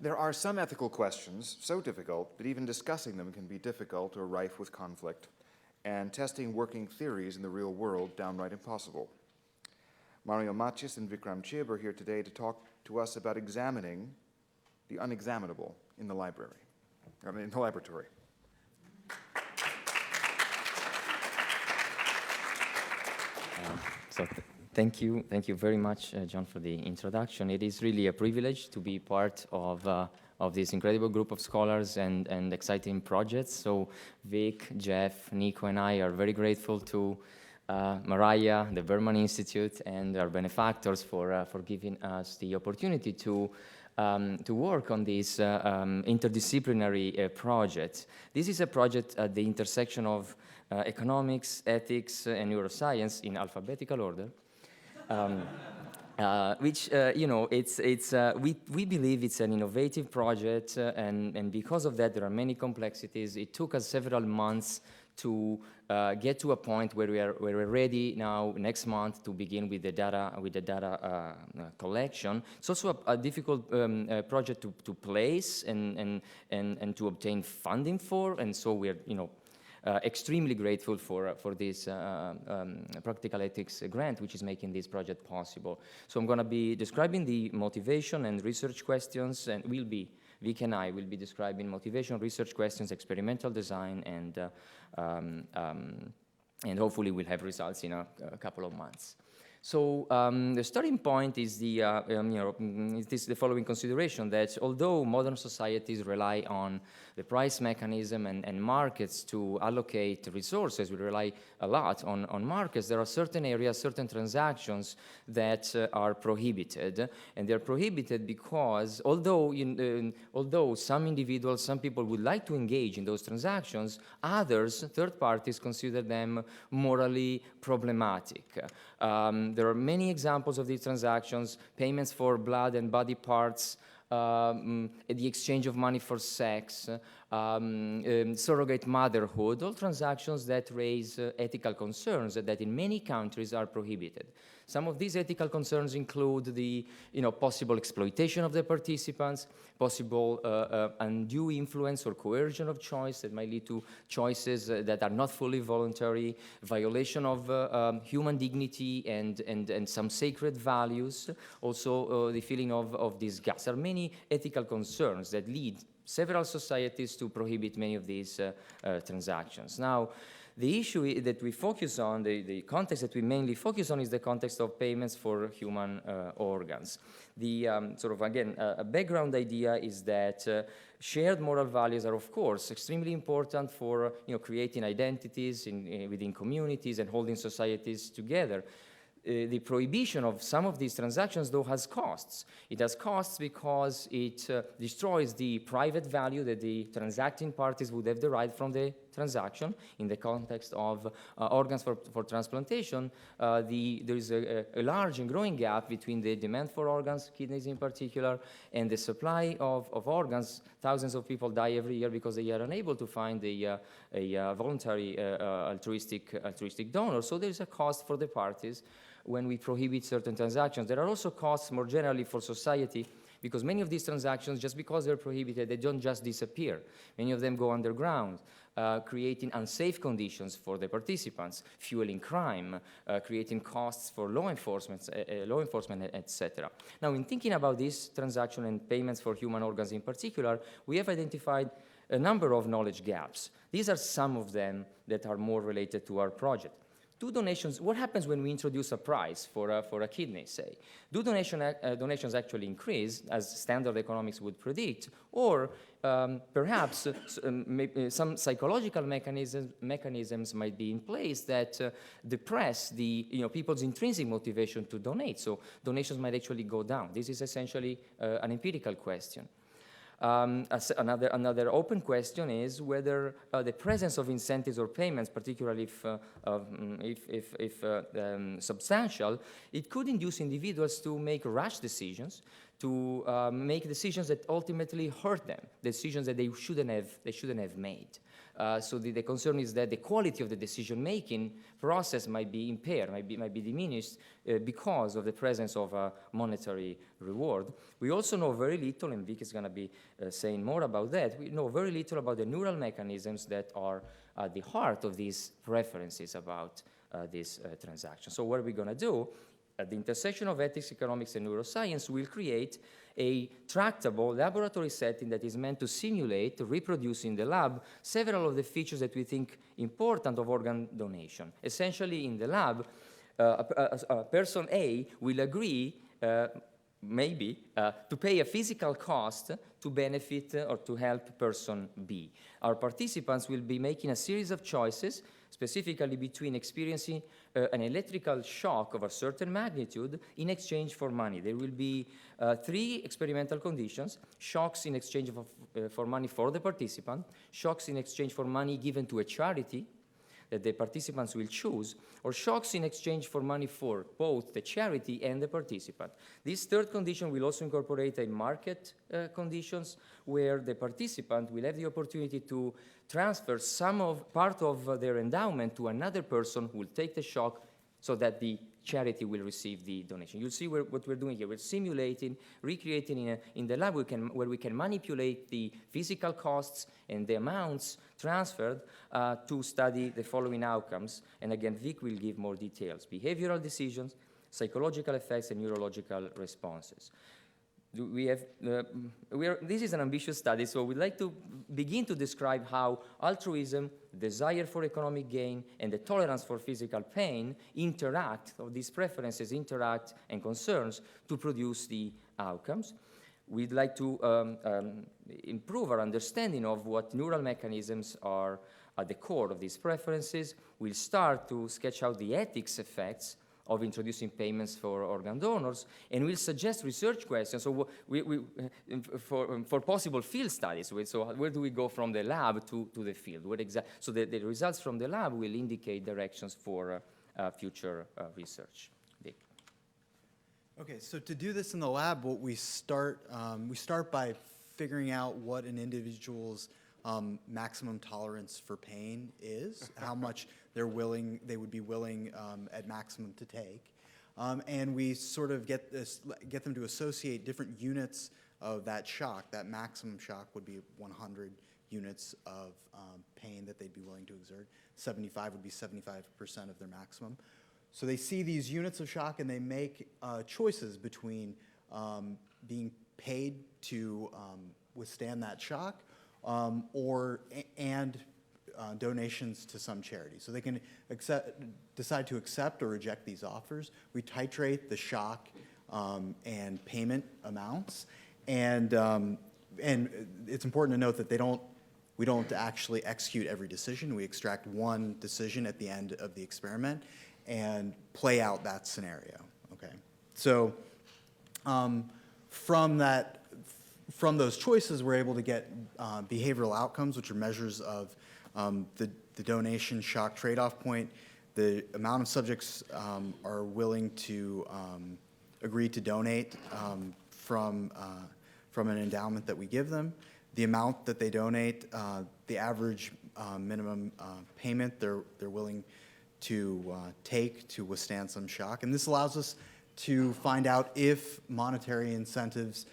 There are some ethical questions so difficult that even discussing them can be difficult or rife with conflict, and testing working theories in the real world downright impossible. Mario Machis and Vikram Chib are here today to talk to us about examining the unexaminable in the laboratory. Thank you very much, John, for the introduction. It is really a privilege to be part of this incredible group of scholars and exciting projects. So Vic, Jeff, Nico, and I are very grateful to Mariah, the Berman Institute, and our benefactors for giving us the opportunity to work on this interdisciplinary project. This is a project at the intersection of economics, ethics, and neuroscience in alphabetical order. Which, we believe it's an innovative project, and because of that, there are many complexities. It took us several months to get to a point where we're ready now next month to begin with the data collection. It's also a difficult project to place and to obtain funding for, and so we're extremely grateful for this practical ethics grant, which is making this project possible. So I'm going to be describing the motivation and research questions, and Vic and I will be describing motivation, research questions, experimental design, and hopefully we'll have results in a couple of months. So the starting point is the following consideration, that although modern societies rely on the price mechanism and markets to allocate resources, we rely a lot on markets, there are certain areas, certain transactions that are prohibited. And they're prohibited because although some individuals, some people would like to engage in those transactions, others, third parties, consider them morally problematic. There are many examples of these transactions: payments for blood and body parts, the exchange of money for sex, surrogate motherhood, all transactions that raise ethical concerns that in many countries are prohibited. Some of these ethical concerns include the possible exploitation of the participants, possible undue influence or coercion of choice that might lead to choices that are not fully voluntary, violation of human dignity and some sacred values, also the feeling of disgust. There are many ethical concerns that lead several societies to prohibit many of these transactions. Now, the issue that we focus on, the context that we mainly focus on, is the context of payments for human organs. The a background idea is that shared moral values are, of course, extremely important for creating identities within communities and holding societies together. The prohibition of some of these transactions, though, has costs. It has costs because it destroys the private value that the transacting parties would have derived from the transaction. In the context of organs for transplantation, there is a large and growing gap between the demand for organs, kidneys in particular, and the supply of organs. Thousands of people die every year because they are unable to find a voluntary altruistic donor. So there is a cost for the parties when we prohibit certain transactions. There are also costs more generally for society, because many of these transactions, just because they're prohibited, they don't just disappear. Many of them go underground, creating unsafe conditions for the participants, fueling crime, creating costs for law enforcement, etc. Now, in thinking about this transaction and payments for human organs in particular, we have identified a number of knowledge gaps. These are some of them that are more related to our project. Do donations, what happens when we introduce a price for a kidney, say? Do donations actually increase, as standard economics would predict, or perhaps some psychological mechanisms might be in place that depress the people's intrinsic motivation to donate, so donations might actually go down. This is essentially an empirical question. Another open question is whether the presence of incentives or payments, particularly if substantial, it could induce individuals to make rash decisions, to make decisions that ultimately hurt them, decisions that they shouldn't have made. So the concern is that the quality of the decision-making process might be impaired, might be diminished because of the presence of a monetary reward. We also know very little, and Vic is going to be saying more about that, we know very little about the neural mechanisms that are at the heart of these preferences about this transaction. So what are we going to do? At the intersection of ethics, economics, and neuroscience, we'll create a tractable laboratory setting that is meant to simulate, reproduce in the lab, several of the features that we think important of organ donation. Essentially, in the lab, person A will agree, maybe, to pay a physical cost to benefit or to help person B. Our participants will be making a series of choices, specifically between experiencing an electrical shock of a certain magnitude in exchange for money. There will be 3 experimental conditions: shocks in exchange for money for the participant, shocks in exchange for money given to a charity that the participants will choose, or shocks in exchange for money for both the charity and the participant. This third condition will also incorporate a market conditions where the participant will have the opportunity to transfer part of their endowment to another person who will take the shock so that the charity will receive the donation. You'll see what we're doing here. We're simulating, recreating in the lab where we can manipulate the physical costs and the amounts transferred to study the following outcomes. And again, Vic will give more details: behavioral decisions, psychological effects, and neurological responses. This is an ambitious study, so we'd like to begin to describe how altruism, desire for economic gain, and the tolerance for physical pain interact, or these preferences interact and concerns to produce the outcomes. We'd like to improve our understanding of what neural mechanisms are at the core of these preferences. We'll start to sketch out the ethics effects of introducing payments for organ donors, and we'll suggest research questions for possible field studies. So where do we go from the lab to the field? So the results from the lab will indicate directions for future research. Vic. Okay, so to do this in the lab, what we start by figuring out what an individual's maximum tolerance for pain is, how much they would be willing at maximum to take, and we sort of get them to associate different units of that shock. That maximum shock would be 100 units of pain that they'd be willing to exert. 75 would be 75% of their maximum. So they see these units of shock and they make choices between being paid to withstand that shock and donations to some charity. So they can decide to accept or reject these offers. We titrate the shock and payment amounts, and it's important to note that we don't actually execute every decision. We extract one decision at the end of the experiment and play out that scenario. Okay, so from those choices, we're able to get behavioral outcomes, which are measures of the donation shock trade-off point, the amount of subjects are willing to agree to donate from an endowment that we give them, the amount that they donate, the average minimum payment they're willing to take to withstand some shock. And this allows us to find out if monetary incentives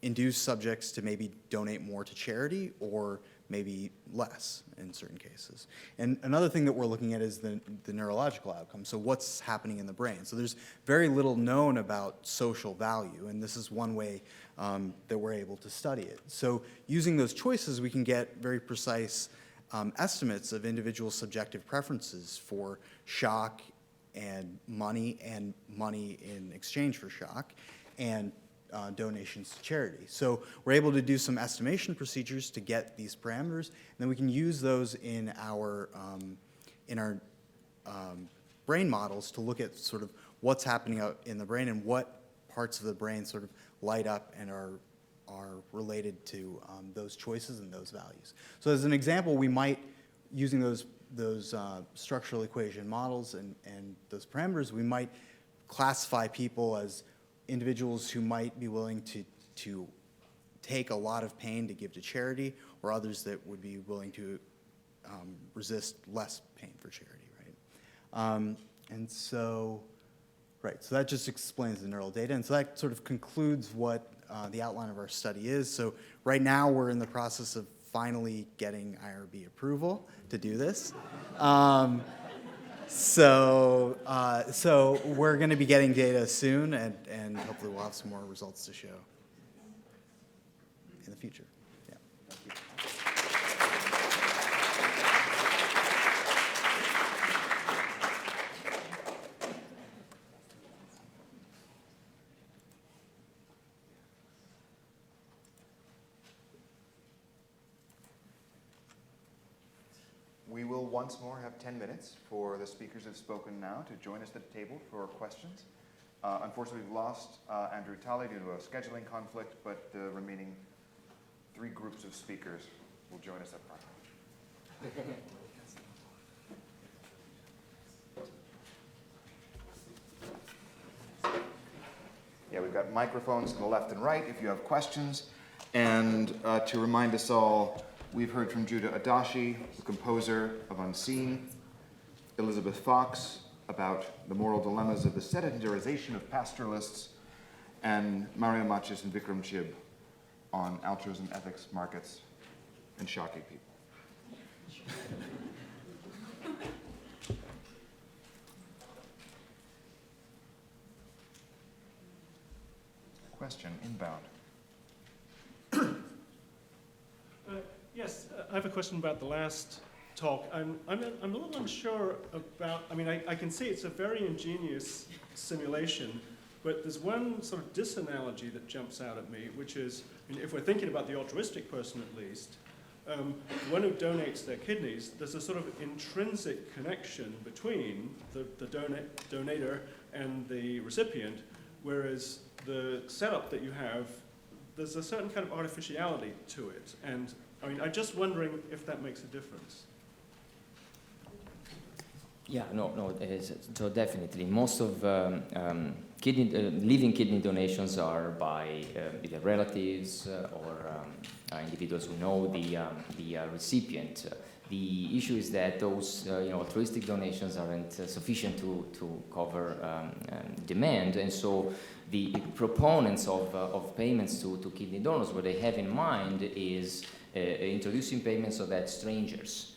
induce subjects to maybe donate more to charity or maybe less in certain cases. And another thing that we're looking at is the neurological outcome. So what's happening in the brain? So there's very little known about social value, and this is one way that we're able to study it. So using those choices, we can get very precise estimates of individual subjective preferences for shock and money in exchange for shock, and donations to charity. So we're able to do some estimation procedures to get these parameters, and then we can use those in our brain models to look at sort of what's happening out in the brain and what parts of the brain sort of light up and are related to those choices and those values. So as an example, we might, using those structural equation models and those parameters, we might classify people as individuals who might be willing to take a lot of pain to give to charity, or others that would be willing to resist less pain for charity, right? And so, right, so that just explains the neural data. And so that sort of concludes what the outline of our study is. So right now we're in the process of finally getting IRB approval to do this. So we're going to be getting data soon, and hopefully we'll have some more results to show in the future. Yeah. We will once more have 10 minutes for the speakers who have spoken now to join us at the table for questions. Unfortunately, we've lost Andrew Talley due to a scheduling conflict, but the remaining 3 groups of speakers will join us up front. Yeah, we've got microphones to the left and right if you have questions. And to remind us all, we've heard from Judah Adachi, the composer of Unseen, Elizabeth Fox about the moral dilemmas of the sedentarization of pastoralists, and Mario Machis and Vikram Chib on altruism, ethics, markets, and shocking people. Question inbound. Yes, I have a question about the last talk. I'm a little unsure about, I mean, I can see it's a very ingenious simulation, but there's one sort of disanalogy that jumps out at me, which is, I mean, if we're thinking about the altruistic person at least, one who donates their kidneys, there's a sort of intrinsic connection between the donator and the recipient, whereas the setup that you have, there's a certain kind of artificiality to it. And I mean, I'm just wondering if that makes a difference. Yeah, no, it is. So definitely, most of living kidney donations are by either relatives or individuals who know the recipient. The issue is that those altruistic donations aren't sufficient to cover demand, and so the proponents of payments to kidney donors, what they have in mind is introducing payments so that strangers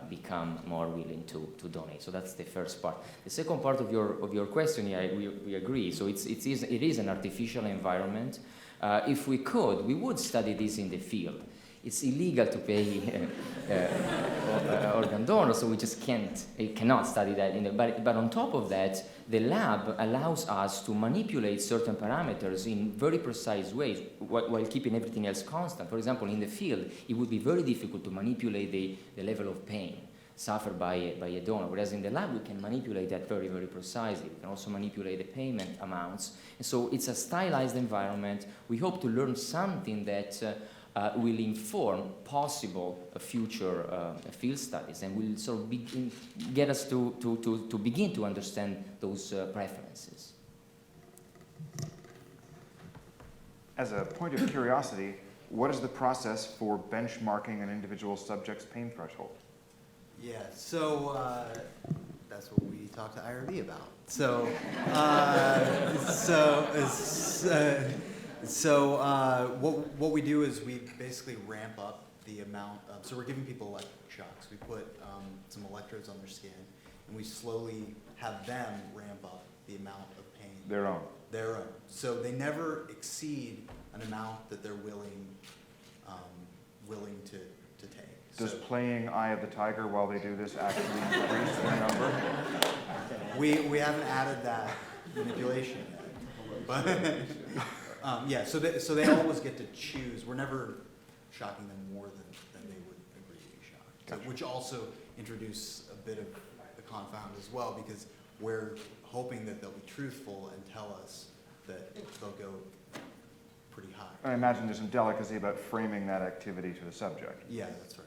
become more willing to donate. So that's the first part. The second part of your question, yeah, we agree. So it is an artificial environment. If we could, we would study this in the field. It's illegal to pay organ donors, so we just cannot study that. But on top of that, the lab allows us to manipulate certain parameters in very precise ways while keeping everything else constant. For example, in the field, it would be very difficult to manipulate the level of pain suffered by a donor, whereas in the lab, we can manipulate that very, very precisely. We can also manipulate the payment amounts. And so it's a stylized environment. We hope to learn something that will inform possible future field studies, and will sort of get us to begin to understand those preferences. As a point of curiosity, what is the process for benchmarking an individual subject's pain threshold? Yeah, so that's what we talked to IRB about. So what we do is we basically ramp up the amount of, so we're giving people electric shocks. We put some electrodes on their skin, and we slowly have them ramp up the amount of pain. Their own. So they never exceed an amount that they're willing to take. Does playing Eye of the Tiger while they do this actually increase their number? We haven't added that manipulation yet. But yeah, so they always get to choose. We're never shocking them more than they would agree to be shocked. Gotcha. Which also introduce a bit of the confound as well, because we're hoping that they'll be truthful and tell us that they'll go pretty high. I imagine there's some delicacy about framing that activity to the subject. Yeah, that's right.